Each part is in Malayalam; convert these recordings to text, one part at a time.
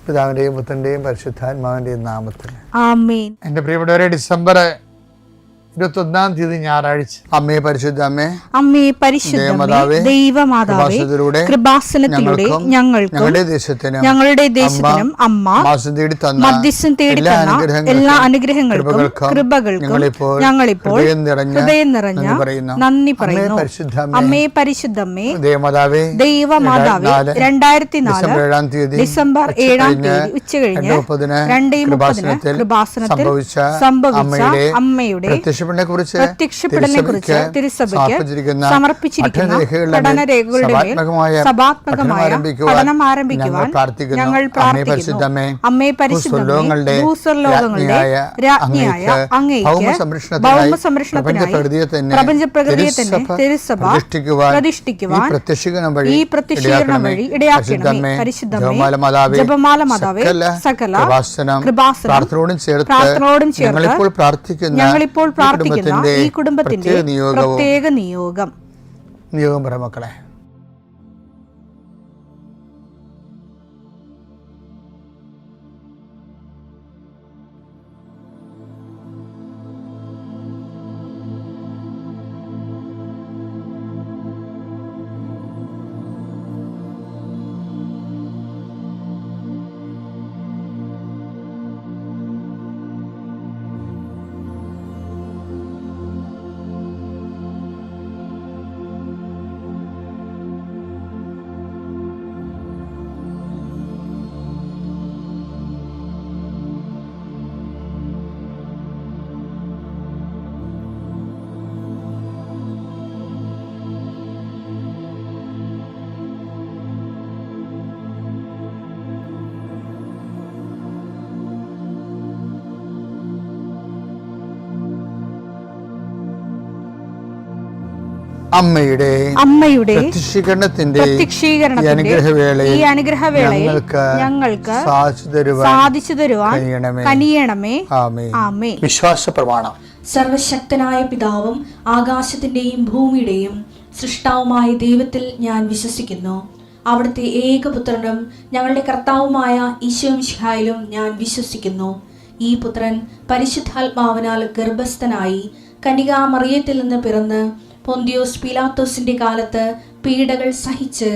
പിതാവിന്റെയും പുത്രന്റെയും പരിശുദ്ധാത്മാവിന്റെയും നാമത്തിൽ ആമേൻ. എൻ്റെ പ്രിയപ്പെട്ടവരെ, ഡിസംബർ 21 ഞായറാഴ്ച. അമ്മേ പരിശുദ്ധ അമ്മേ, അമ്മേ പരിശുദ്ധമേ, ദൈവമാതാവേ, കൃപാസനത്തിലൂടെ ഞങ്ങളുടെ ദേശത്തിനും അമ്മ മധ്യസ്ഥം തേടി തന്ന എല്ലാ അനുഗ്രഹങ്ങൾക്കും കൃപകൾക്കും ഞങ്ങളിപ്പോൾ ഹൃദയം നിറഞ്ഞ നന്ദി പറയുന്നു. അമ്മേ പരിശുദ്ധമേ, ദൈവമാതാവേ, 2004 ഡിസംബർ 7 ഉച്ചകഴിഞ്ഞ് 2:30 കൃപാസനത്തിൽ സംഭവിച്ച അമ്മയുടെ പ്രത്യക്ഷപ്പെടലിനെക്കുറിച്ച് തിരുസഭയ്ക്ക് സമർപ്പിച്ചിരിക്കുന്ന പഠനരേഖകളുടെ സഭാത്മകമായ പഠനം ആരംഭിക്കുവാൻ ഞങ്ങൾ പ്രാർത്ഥിക്കുന്നു. അമ്മേ പരിശുദ്ധമേ, ഭൂസ്വർലോകങ്ങളുടെ രാജ്ഞിയായ അങ്ങേയ്ക്ക് ഭൗമസംരക്ഷണത്തിനായി പ്രപഞ്ചപ്രകൃതിയെ തന്നെ തിരുസഭ പ്രതിഷ്ഠിക്കുവാൻ ഈ പ്രത്യക്ഷീകരണം വഴി ഇടയാക്കണമേ. പരിശുദ്ധമേ, ജപമാല മാതാവേ, സകല കൃപാസനം പ്രാർത്ഥനയോടും ചേർത്ത് ഞങ്ങളിപ്പോൾ പ്രാർത്ഥിക്കുന്ന ഈ കുടുംബത്തിന്റെ പ്രത്യേക നിയോഗം മക്കളെ. അമ്മയുടെ പ്രത്യക്ഷീകരണത്തിന്റെ ഈ അനുഗ്രഹവേളയിൽ ഞങ്ങൾക്ക് സാധിച്ചു തരുവാൻ കനിയണമേ. ആമേൻ. വിശ്വാസ പ്രമാണം. സർവശക്തനായ പിതാവും ആകാശത്തിന്റെയും ഭൂമിയുടെയും സൃഷ്ടാവുമായ ദൈവത്തിൽ ഞാൻ വിശ്വസിക്കുന്നു. അവിടുത്തെ ഏകപുത്രനും ഞങ്ങളുടെ കർത്താവുമായ ഈശോമിശിഹായിലും ഞാൻ വിശ്വസിക്കുന്നു. ഈ പുത്രൻ പരിശുദ്ധാത്മാവിനാൽ ഗർഭസ്ഥനായി കന്യകാമറിയത്തിൽ നിന്ന് പിറന്ന് പൊന്തിയോസ് പീലാത്തോസിന്റെ കാലത്ത് പീഡകൾ സഹിച്ച്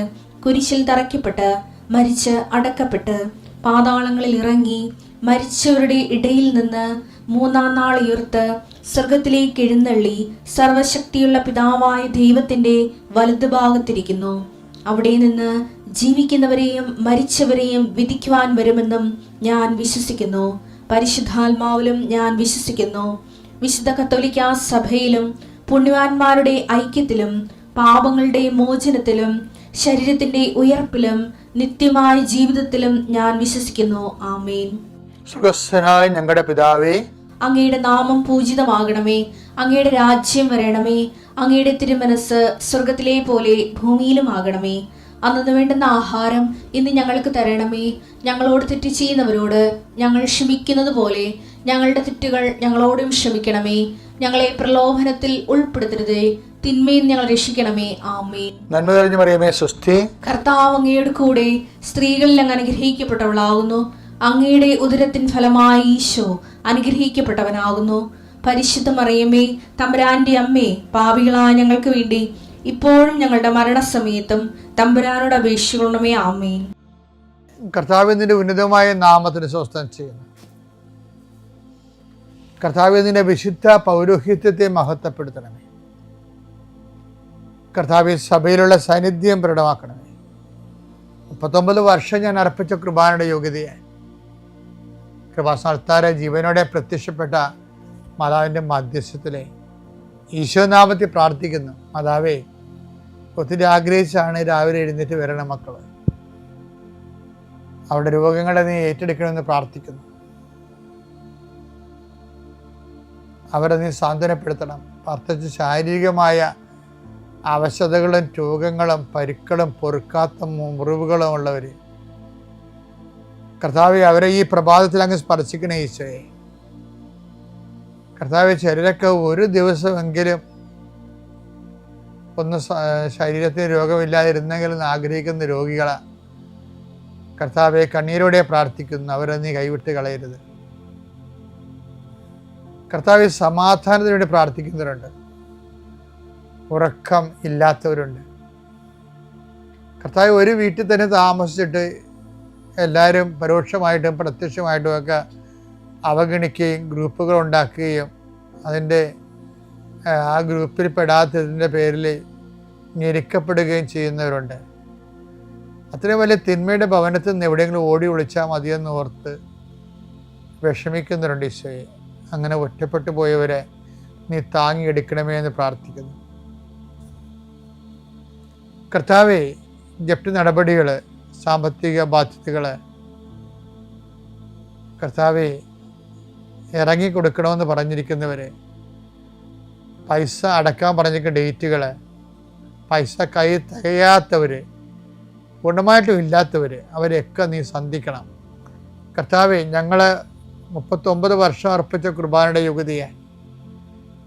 കുരിശിൽ തറയ്ക്കപ്പെട്ട് മരിച്ച് അടക്കപ്പെട്ട് പാതാളങ്ങളിൽ ഇറങ്ങി മരിച്ചവരുടെ ഇടയിൽ നിന്ന് 3-ാം നാൾ ഉയർത്ത് സ്വർഗത്തിലേക്ക് എഴുന്നള്ളി സർവശക്തിയുള്ള പിതാവായ ദൈവത്തിന്റെ വലതുഭാഗത്തിരിക്കുന്നു. അവിടെ നിന്ന് ജീവിക്കുന്നവരെയും മരിച്ചവരെയും വിധിക്കുവാൻ വരുമെന്നും ഞാൻ വിശ്വസിക്കുന്നു. പരിശുദ്ധാത്മാവിലും ഞാൻ വിശ്വസിക്കുന്നു. വിശുദ്ധ കത്തോലിക്കാ സഭയിലും പുണ്യവാന്മാരുടെ ഐക്യത്തിലും പാപങ്ങളുടെ മോചനത്തിലും ശരീരത്തിന്റെ ഉയർപ്പിലും നിത്യമായ ജീവിതത്തിലും ഞാൻ വിശ്വസിക്കുന്നു. ആമേൻ. സ്വർഗ്ഗസ്ഥനായ ഞങ്ങളുടെ പിതാവേ, അങ്ങയുടെ നാമം പൂജിതമാകണമേ. അങ്ങയുടെ രാജ്യം വരണമേ. അങ്ങയുടെ തിരുമനസ് സ്വർഗത്തിലെ പോലെ ഭൂമിയിലും ആകണമേ. അന്നു വേണ്ടുന്ന ആഹാരം ഇന്ന് ഞങ്ങൾക്ക് തരണമേ. ഞങ്ങളോട് തെറ്റ് ചെയ്യുന്നവരോട് ഞങ്ങൾ ക്ഷമിക്കുന്നത് പോലെ ഞങ്ങളുടെ തെറ്റുകൾ ഞങ്ങളോടും ക്ഷമിക്കണമേ. ഞങ്ങളെ പ്രലോഭനത്തിൽ ഉൾപ്പെടുത്തരുതേ, തിന്മയിൽ ഞങ്ങൾ രക്ഷിക്കണമേ. ആമേൻ. നന്മ നിറഞ്ഞ മറിയമേ, സ്വസ്തി. കർത്താവ് അങ്ങയുടെ കൂടെ സ്ത്രീകളിൽ അങ്ങ് അനുഗ്രഹിക്കപ്പെട്ടവളാകുന്നു. അങ്ങയുടെ ഉദരത്തിൻ ഫലമായി ഈശോ അനുഗ്രഹിക്കപ്പെട്ടവനാകുന്നു. പരിശുദ്ധ മറിയമേ, തമ്പുരാന്റെ അമ്മേ, പാപികളായ ഞങ്ങൾക്ക് വേണ്ടി ഇപ്പോഴും ഞങ്ങളുടെ മരണസമയത്തും തമ്പുരാനോട് അപേക്ഷിക്കണമേ. ആമേൻ. കർത്താവിന്റെ ഉന്നതമായ നാമത്തിന് സ്വസ്ഥം ചെയ്യുന്നു. കർത്താവിന്റെ വിശുദ്ധ പൗരോഹിത്യത്തെ മഹത്വപ്പെടുത്തണമേ. കർത്താവ് സഭയിലുള്ള സാന്നിധ്യം പ്രകടമാക്കണമേ. 39 വർഷം ഞാൻ അർപ്പിച്ച കൃപാനയുടെ യോഗ്യതയായി കൃപാസ്ഥാന ജീവനോടെ പ്രത്യക്ഷപ്പെട്ട മാതാവിൻ്റെ മധ്യസ്ഥത്തിലെ ഈശോനാമത്തിൽ പ്രാർത്ഥിക്കുന്നു. മാതാവേ, ഒത്തിരി ആഗ്രഹിച്ചാണ് രാവിലെ എഴുന്നേറ്റ് വരണ മക്കൾ. അവരുടെ രോഗങ്ങളെ നീ ഏറ്റെടുക്കണമെന്ന് പ്രാർത്ഥിക്കുന്നു. അവരെ നീ സാന്ത്വനപ്പെടുത്തണം. പ്രത്യേകിച്ച് ശാരീരികമായ അവശതകളും രോഗങ്ങളും പരുക്കളും പൊറുക്കാത്ത മുറിവുകളും ഉള്ളവർ, കർത്താവെ, അവരെ ഈ പ്രഭാതത്തിൽ അങ്ങ് സ്പർശിക്കണേ ഈശോയെ. കർത്താവെ, ചിലരൊക്കെ ഒരു ദിവസമെങ്കിലും ഒന്ന് ശരീരത്തിന് രോഗമില്ലാതിരുന്നെങ്കിലും ആഗ്രഹിക്കുന്ന രോഗികളാണ്. കർത്താവെ, കണ്ണീരോടെ പ്രാർത്ഥിക്കുന്നു, അവരെ നീ കൈവിട്ട് കളയരുത്. കർത്താവെ, സമാധാനത്തിന് വേണ്ടി പ്രാർത്ഥിക്കുന്നവരുണ്ട്, ഉറക്കം ഇല്ലാത്തവരുണ്ട്. കർത്താവ്, ഒരു വീട്ടിൽ തന്നെ താമസിച്ചിട്ട് എല്ലാവരും പരോക്ഷമായിട്ടും പ്രത്യക്ഷമായിട്ടും ഒക്കെ അവഗണിക്കുകയും ഗ്രൂപ്പുകൾ ഉണ്ടാക്കുകയും അതിൻ്റെ ആ ഗ്രൂപ്പിൽ പെടാത്തതിൻ്റെ പേരിൽ ഞെരുക്കപ്പെടുകയും ചെയ്യുന്നവരുണ്ട്. അത്രയും വലിയ തിന്മയുടെ ഭവനത്തിൽ നിന്ന് എവിടെയെങ്കിലും ഓടി ഒളിച്ചാൽ മതിയെന്ന് ഓർത്ത് വിഷമിക്കുന്നവരുണ്ട്. ഈശോയെ, അങ്ങനെ ഒറ്റപ്പെട്ടു പോയവരെ നീ താങ്ങിയെടുക്കണമേ എന്ന് പ്രാർത്ഥിക്കുന്നു. കർത്താവേ, ജപ്തി നടപടികൾ, സാമ്പത്തിക ബാധ്യതകൾ, കർത്താവേ, ഇറങ്ങിക്കൊടുക്കണമെന്ന് പറഞ്ഞിരിക്കുന്നവരെ, പൈസ അടക്കാൻ പറഞ്ഞിരിക്കുന്ന ഡേറ്റുകൾ, പൈസ കൈ തികയാത്തവർ, പൂർണ്ണമായിട്ടും ഇല്ലാത്തവർ, അവരെയൊക്കെ നീ സന്ധിക്കണം. കർത്താവേ, ഞങ്ങൾ 39 വർഷം അർപ്പിച്ച കുർബാനയുടെ യുഗതിയെ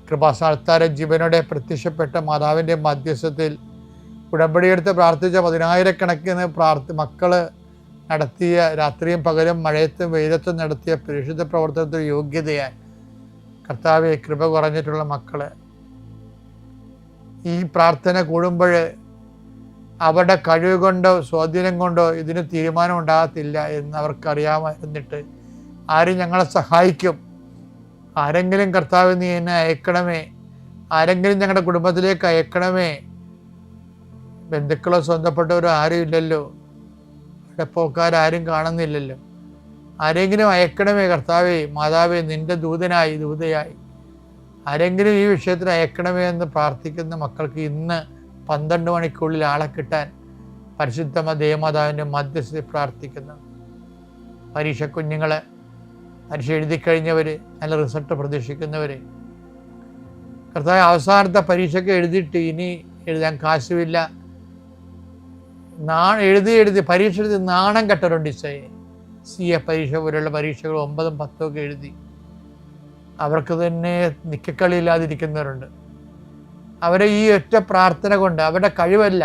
കൃപാസ്ഥാനത്താരെ ജീവനോടെ പ്രത്യക്ഷപ്പെട്ട മാതാവിൻ്റെ മധ്യസ്ഥത്തിൽ ഉടമ്പടിയെടുത്ത് പ്രാർത്ഥിച്ച 10,000-കണക്കിന് മക്കൾ നടത്തിയ രാത്രിയും പകലും മഴയത്തും വെയിലത്തും നടത്തിയ പരിശുദ്ധ പ്രവർത്തനത്തിൽ യോഗ്യതയായി കർത്താവെ, കൃപ കുറഞ്ഞിട്ടുള്ള മക്കൾ ഈ പ്രാർത്ഥന കൂടുമ്പോൾ അവരുടെ കഴിവ് കൊണ്ടോ സ്വാധീനം കൊണ്ടോ ഇതിന് തീരുമാനം ഉണ്ടാകത്തില്ല എന്ന് അവർക്കറിയാമായിരുന്നിട്ട് ആരും ഞങ്ങളെ സഹായിക്കും, ആരെങ്കിലും കർത്താവ് നീ എന്നെ അയക്കണമേ, ആരെങ്കിലും ഞങ്ങളുടെ കുടുംബത്തിലേക്ക് അയക്കണമേ, ബന്ധുക്കളോ സ്വന്തപ്പെട്ടവരോ ആരും ഇല്ലല്ലോ, ഇടപ്പോക്കാരും കാണുന്നില്ലല്ലോ, ആരെങ്കിലും അയക്കണമേ കർത്താവേ, മാതാവേ, നിൻ്റെ ദൂതയായി ആരെങ്കിലും ഈ വിഷയത്തിൽ അയക്കണമേ എന്ന് പ്രാർത്ഥിക്കുന്ന മക്കൾക്ക് ഇന്ന് 12 മണിക്കുള്ളിൽ ആളെ കിട്ടാൻ പരിശുദ്ധ ദേവമാതാവിൻ്റെ മധ്യസ്ഥയിൽ പ്രാർത്ഥിക്കുന്നു. പരീക്ഷ കുഞ്ഞുങ്ങൾ, പരീക്ഷ എഴുതി കഴിഞ്ഞവർ, നല്ല റിസൾട്ട് പ്രതീക്ഷിക്കുന്നവർ, കർത്താവ്, അവസാനത്തെ പരീക്ഷയ്ക്ക് എഴുതിയിട്ട് ഇനി എഴുതാൻ കാശുമില്ല, എഴുതി പരീക്ഷ എഴുതി നാണം കെട്ടവരുണ്ട്. ഈശോയെ, CA പരീക്ഷ പോലുള്ള പരീക്ഷകൾ 9ഉം 10ഉം ഒക്കെ എഴുതി അവർക്ക് തന്നെ നിക്കക്കളിയില്ലാതിരിക്കുന്നവരുണ്ട്. അവരെ ഈ ഒറ്റ പ്രാർത്ഥന കൊണ്ട്, അവരുടെ കഴിവല്ല,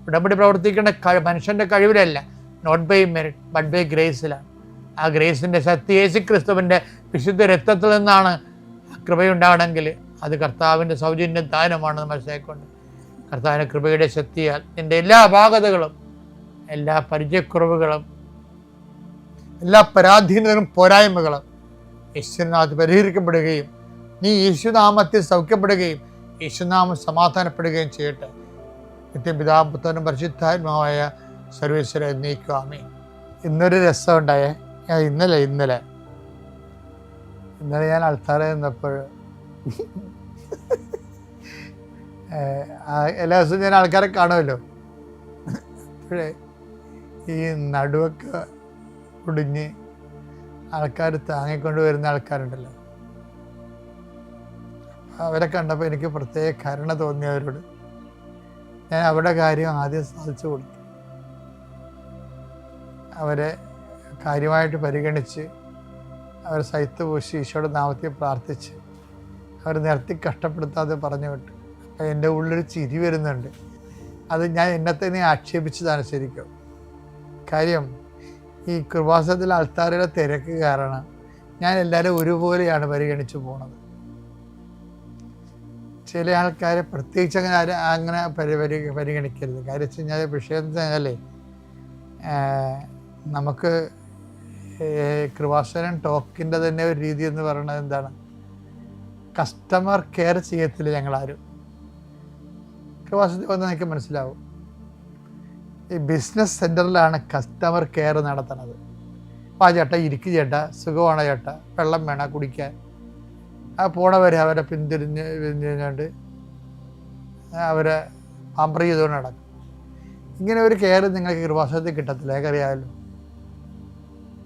ഉടമ്പടി പ്രവർത്തിക്കേണ്ട മനുഷ്യൻ്റെ കഴിവിലല്ല, not by merit but by ഗ്രേസിലാണ്. ആ ഗ്രേസിൻ്റെ ശക്തി യേശുക്രിസ്തുവിൻ്റെ വിശുദ്ധ രക്തത്തിൽ നിന്നാണ് കൃപയുണ്ടാകണമെങ്കിൽ അത് കർത്താവിൻ്റെ സൗജന്യ ദാനമാണെന്ന് മനസ്സിലാക്കിക്കൊണ്ട് കർത്താവിൻ്റെ കൃപയുടെ ശക്തിയാൽ നിൻ്റെ എല്ലാ അപാകതകളും, എല്ലാ പരിചയക്കുറവുകളും, എല്ലാ പരാധീനതകളും പോരായ്മകളും യേശുനാമത്തിൽ പരിഹരിക്കപ്പെടുകയും നീ യേശുനാമത്തിൽ സൗഖ്യപ്പെടുകയും യേശുനാമം സമാധാനപ്പെടുകയും ചെയ്യട്ടെ. നിത്യപിതാവും പുത്രനും പരിശുദ്ധാത്മാവായ സർവേശ്വര എന്നേക്കും ആമേൻ. ഇന്നൊരു രസമുണ്ടായേ. ഇന്നലെ ഞാൻ അൾത്താറയിൽ നിന്നപ്പോൾ എല്ലാ ദിവസവും ഞാൻ ആൾക്കാരെ കാണുമല്ലോ. അപ്പോഴേ ഈ നടുവൊക്കെ കുടിഞ്ഞ് ആൾക്കാർ താങ്ങിക്കൊണ്ട് വരുന്ന ആൾക്കാരുണ്ടല്ലോ, അവരെ കണ്ടപ്പോൾ എനിക്ക് പ്രത്യേക കരുണ തോന്നിയവരോട് ഞാൻ അവരുടെ കാര്യം ആദ്യം സാധിച്ചു കൊടുത്തു. അവരെ കാര്യമായിട്ട് പരിഗണിച്ച് അവർ സൈത്ത് പൂശി ഈശോയുടെ നാമത്തിൽ പ്രാർത്ഥിച്ച് അവർ നിർത്തി കഷ്ടപ്പെടുത്താതെ പറഞ്ഞു വിട്ടു. അപ്പം എൻ്റെ ഉള്ളിലൊരു ചിരി വരുന്നുണ്ട്. അത് ഞാൻ എന്നെ തന്നെ ആക്ഷേപിച്ചതാണ് ശരിക്കും. കാര്യം ഈ കൃപാസനത്തിൽ ആൾക്കാരുടെ തിരക്ക് കാരണം ഞാൻ എല്ലാവരും ഒരുപോലെയാണ് പരിഗണിച്ചു പോണത്. ചില ആൾക്കാരെ പ്രത്യേകിച്ച് അങ്ങനെ പരിഗണിക്കരുത്. കാര്യം വെച്ച് കഴിഞ്ഞാൽ വിഷയം എന്ന് പറഞ്ഞാലേ, നമുക്ക് കൃപാസനം ടോക്കിൻ്റെ തന്നെ ഒരു രീതി എന്ന് പറയുന്നത് എന്താണ്, കസ്റ്റമർ കെയർ ചെയ്യത്തില്ല ഞങ്ങളാരും. കൃപാസനത്തിൽ വന്ന് എനിക്ക് മനസ്സിലാവും, ഈ ബിസിനസ് സെൻറ്ററിലാണ് കസ്റ്റമർ കെയർ നടത്തുന്നത്. അപ്പോൾ ആ ചേട്ടാ ഇരിക്കു ചേട്ടാ, സുഖമാണോ ചേട്ടാ, വെള്ളം വേണം കുടിക്കാൻ, ആ പോണവരെ അവരെ പിന്തിരിഞ്ഞുകൊണ്ട് അവരെ പാമ്പർ ചെയ്തുകൊണ്ട് നടക്കും. ഇങ്ങനെ ഒരു കെയർ നിങ്ങൾക്ക് കൃപാസനത്തിൽ കിട്ടത്തില്ല, എനിക്കറിയാമല്ലോ.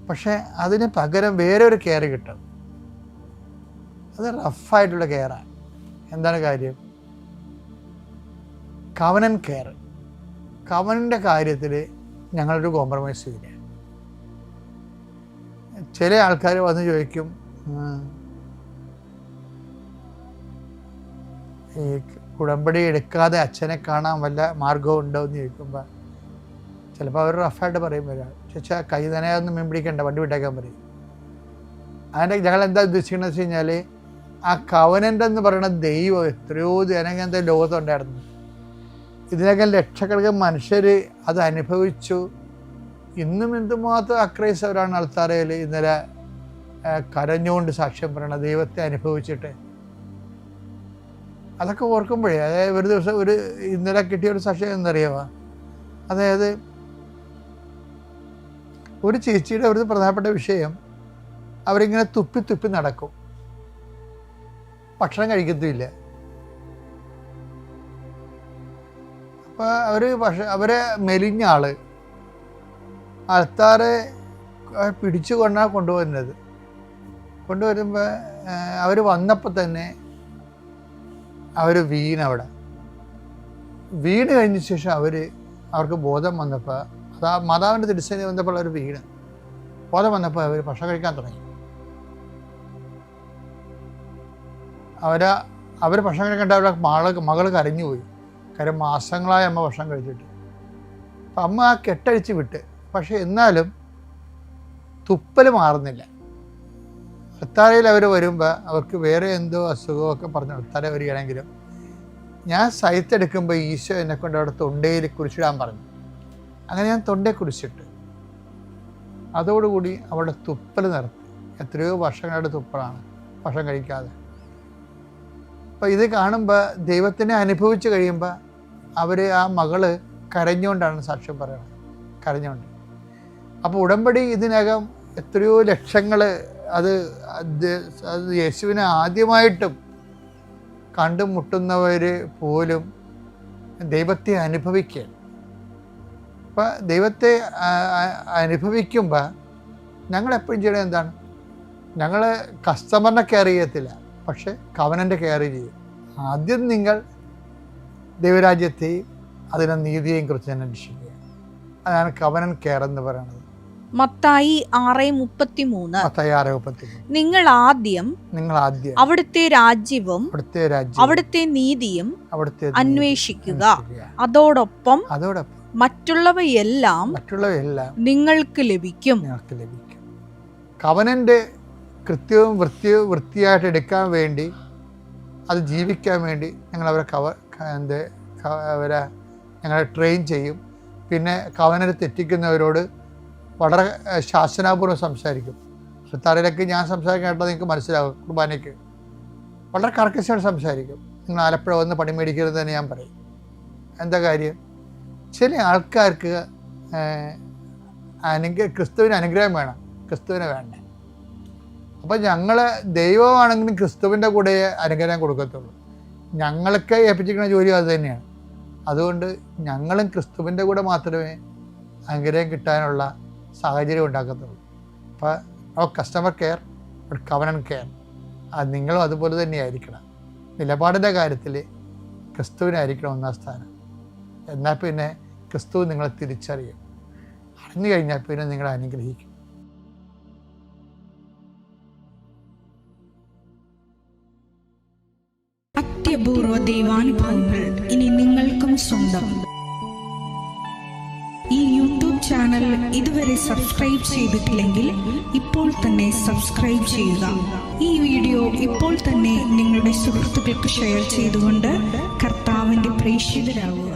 പക്ഷേ അതിന് പകരം വേറെ ഒരു കെയർ കിട്ടും. അത് റഫായിട്ടുള്ള കെയറാണ്. എന്താണ് കാര്യം? കവനൻ കെയർ. കവനിൻ്റെ കാര്യത്തിൽ ഞങ്ങളൊരു കോംപ്രമൈസ് ചെയ്യില്ല. ചില ആൾക്കാർ വന്ന് ചോദിക്കും, ഈ ഉടമ്പടി എടുക്കാതെ അച്ഛനെ കാണാൻ വല്ല മാർഗവും ഉണ്ടോ എന്ന് ചോദിക്കുമ്പോൾ ചിലപ്പോൾ അവർ റഫായിട്ട് പറയും ഒരാൾ, ചേച്ചാ കൈ നനയൊന്നും മീൻ പിടിക്കണ്ട, വണ്ടി വിട്ടേക്കാൻ പറയും. അതിൻ്റെ ഞങ്ങൾ എന്താ ഉദ്ദേശിക്കുന്നത് വെച്ച് കഴിഞ്ഞാൽ, ആ കവനൻ്റ് എന്ന് പറയുന്ന ദൈവം എത്രയോ ജനങ്ങനത്തെ ലോകത്തുണ്ടായിരുന്നു. ഇതിനൊക്കെ ലക്ഷക്കണക്കിന് മനുഷ്യർ അത് അനുഭവിച്ചു. ഇന്നും എന്തുമാത്രം അക്രൈസ്തവരാണ് അൾത്താരയിൽ ഇന്നലെ കരഞ്ഞുകൊണ്ട് സാക്ഷ്യം പറയണ ദൈവത്തെ അനുഭവിച്ചിട്ട്. അതൊക്കെ ഓർക്കുമ്പോഴേ, അതായത് ഒരു ദിവസം ഇന്നലെ കിട്ടിയ ഒരു സാക്ഷ്യം എന്നറിയാമോ? അതായത് ഒരു ചേച്ചിയുടെ ഒരു പ്രധാനപ്പെട്ട വിഷയം, അവരിങ്ങനെ തുപ്പി തുപ്പി നടക്കും, ഭക്ഷണം കഴിക്കത്തുമില്ല. അപ്പോൾ അവരെ മെലിഞ്ഞ ആള് അൾത്താരെ പിടിച്ചു കൊണ്ടാണ് കൊണ്ടുവരുമ്പോൾ അവർ വന്നപ്പോൾ തന്നെ അവർ വീണ് കഴിഞ്ഞ ശേഷം അവർക്ക് ബോധം വന്നപ്പോൾ, അതാ മാതാവിൻ്റെ തിരുസേന വന്നപ്പോൾ അവർ ബോധം വന്നപ്പോൾ അവർ ഭക്ഷണം കഴിക്കാൻ തുടങ്ങി. അവർ ഭക്ഷണം കഴിക്കേണ്ട അവരുടെ മകൾ കരഞ്ഞുപോയി. കാര്യം മാസങ്ങളായി അമ്മ ഭക്ഷണം കഴിച്ചിട്ട്. അപ്പം അമ്മ ആ കെട്ടഴിച്ച് വിട്ട്. പക്ഷെ എന്നാലും തുപ്പൽ മാറുന്നില്ല. അൾത്താരയിൽ അവർ വരുമ്പോൾ അവർക്ക് വേറെ എന്തോ അസുഖമൊക്കെ പറഞ്ഞ് അൾത്താര വരികയാണെങ്കിലും, ഞാൻ സൈത്തെടുക്കുമ്പോൾ ഈശോ എന്നെ കൊണ്ട് അവിടെ തൊണ്ടയിൽ കുരിശിടാൻ പറഞ്ഞു. അങ്ങനെ ഞാൻ തൊണ്ടയിൽ കുരിശിട്ട്. അതോടുകൂടി അവളുടെ തുപ്പൽ നിർത്തി. എത്രയോ വർഷങ്ങളുടെ തുപ്പലാണ്, ഭക്ഷണം കഴിക്കാതെ. അപ്പോൾ ഇത് കാണുമ്പോൾ, ദൈവത്തിനെ അനുഭവിച്ച് കഴിയുമ്പോൾ ആ മകള് കരഞ്ഞുകൊണ്ടാണ് സാക്ഷ്യം പറയുന്നത്, കരഞ്ഞുകൊണ്ട്. അപ്പോൾ ഉടമ്പടി ഇതിനകം എത്രയോ ലക്ഷങ്ങൾ അത് യേശുവിനെ ആദ്യമായിട്ടും കണ്ടുമുട്ടുന്നവർ പോലും ദൈവത്തെ അനുഭവിക്കുകയാണ്. അപ്പം ദൈവത്തെ അനുഭവിക്കുമ്പോൾ ഞങ്ങളെപ്പോഴും ചെയ്യണത് എന്താണ്? ഞങ്ങൾ കസ്റ്റമറിനെ കെയർ ചെയ്യത്തില്ല, പക്ഷെ കവനൻ്റെ കെയർ ചെയ്യും. ആദ്യം നിങ്ങൾ ദൈവരാജ്യത്തെയും അതിനെ നീതിയെയും കുറിച്ച് തന്നെ അന്വേഷിക്കുക. അതാണ് കവനൻ കെയർ എന്ന് പറയുന്നത്. മത്തായി 6:33 നിങ്ങൾ ആദ്യം അവിടുത്തെ രാജ്യവും അവിടുത്തെ നീതിയും അന്വേഷിക്കുക, അതോടൊപ്പം മറ്റുള്ളവയെല്ലാം നിങ്ങൾക്ക് ലഭിക്കും. കവനന്റെ കൃത്യവും വൃത്തിയായിട്ട് എടുക്കാൻ വേണ്ടി, അത് ജീവിക്കാൻ വേണ്ടി ഞങ്ങൾ അവരെ ഞങ്ങളെ ട്രെയിൻ ചെയ്യും. പിന്നെ കവനനെ തെറ്റിക്കുന്നവരോട് വളരെ ശാസനാപൂർവ്വം സംസാരിക്കും. അൾത്താരയിലൊക്കെ ഞാൻ സംസാരിക്കേണ്ടത് നിങ്ങൾക്ക് മനസ്സിലാകും. കുർബാനയ്ക്ക് വളരെ കർക്കശമായിട്ട് സംസാരിക്കും. നിങ്ങൾ ആലപ്പുഴ വന്ന് പണി മേടിക്കരുത് തന്നെ ഞാൻ പറയും. എന്താ കാര്യം? ചില ആൾക്കാർക്ക് ക്രിസ്തുവിന് അനുഗ്രഹം വേണം, ക്രിസ്തുവിനെ വേണ്ടേ. അപ്പം ഞങ്ങൾ ദൈവമാണെങ്കിലും ക്രിസ്തുവിൻ്റെ കൂടെ അനുഗ്രഹം കൊടുക്കത്തുള്ളൂ. ഞങ്ങൾക്ക് ഏൽപ്പിച്ചിരിക്കുന്ന ജോലി അത് തന്നെയാണ്. അതുകൊണ്ട് ഞങ്ങളും ക്രിസ്തുവിൻ്റെ കൂടെ മാത്രമേ അനുഗ്രഹം കിട്ടാനുള്ള സാഹചര്യം ഉണ്ടാക്കത്തുള്ളൂ. അപ്പോൾ കസ്റ്റമർ കെയർ, കവനൻ കെയർ, അത് നിങ്ങളും അതുപോലെ തന്നെയായിരിക്കണം. നിലപാടിൻ്റെ കാര്യത്തിൽ ക്രിസ്തുവിനായിരിക്കണം ഒന്നാം സ്ഥാനം. എന്നാൽ പിന്നെ ക്രിസ്തു നിങ്ങളെ തിരിച്ചറിയും. അറിഞ്ഞു കഴിഞ്ഞാൽ പിന്നെ നിങ്ങളെ അനുഗ്രഹിക്കും. അത്യപൂർവ ദൈവാനുഭവങ്ങൾ ഇനി നിങ്ങൾക്കും സ്വന്തം. ഈ യൂട്യൂബ് ചാനൽ ഇതുവരെ സബ്സ്ക്രൈബ് ചെയ്തിട്ടില്ലെങ്കിൽ ഇപ്പോൾ തന്നെ സബ്സ്ക്രൈബ് ചെയ്യുക. ഈ വീഡിയോ ഇപ്പോൾ തന്നെ നിങ്ങളുടെ സുഹൃത്തുക്കൾക്ക് ഷെയർ ചെയ്തുകൊണ്ട് കർത്താവിൻ്റെ പ്രേക്ഷിതരാകുക.